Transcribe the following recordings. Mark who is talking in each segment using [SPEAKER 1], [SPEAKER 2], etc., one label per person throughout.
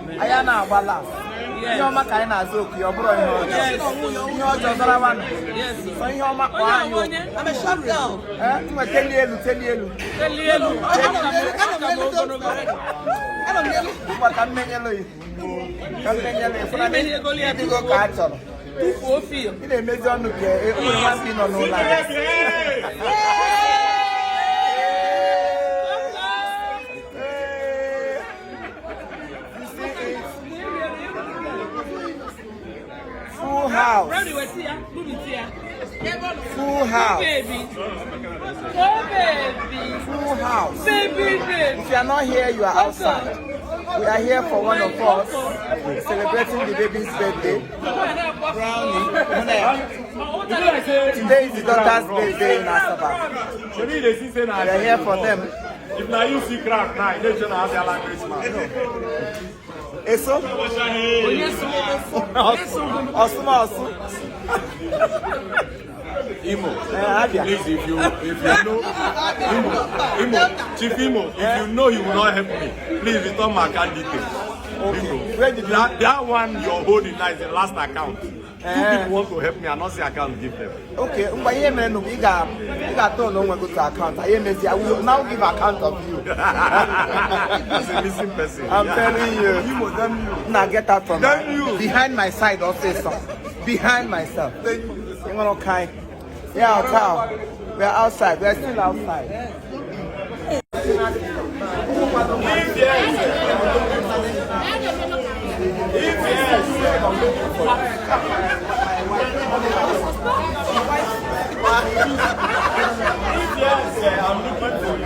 [SPEAKER 1] Ayana Abala. You're my kind of joke, you're brother. You're just around. Yes, so you're my one. I'm a shop girl. Tell you. Full house. Full house. Full house. If you are not here, you are outside. We are here for one of us celebrating the baby's birthday. Today is the daughter's birthday in Asaba. We are here for them.
[SPEAKER 2] If now you see crack now, they should have their language.
[SPEAKER 1] Eso? Osuma.
[SPEAKER 2] Imo, please, if you know, Chief Imo, if you know you will not help me, please return my account details.
[SPEAKER 1] Okay. Where did you...
[SPEAKER 2] that one you're holding now is the last account. Two people want to help me and not say I can't give them.
[SPEAKER 1] Okay, but you got to know when go to account. I will now give account of you.
[SPEAKER 2] That's a missing person.
[SPEAKER 1] I'm telling you. Now get out from behind my side or say something. Behind myself. Okay. Yeah, we are outside. We are still outside.
[SPEAKER 2] I'm looking for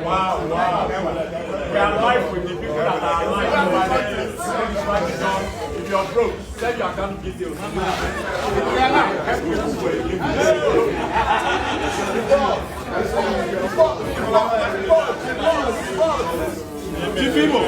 [SPEAKER 2] Wow. We are live with the If you're broke, send your account details. Chief Imo.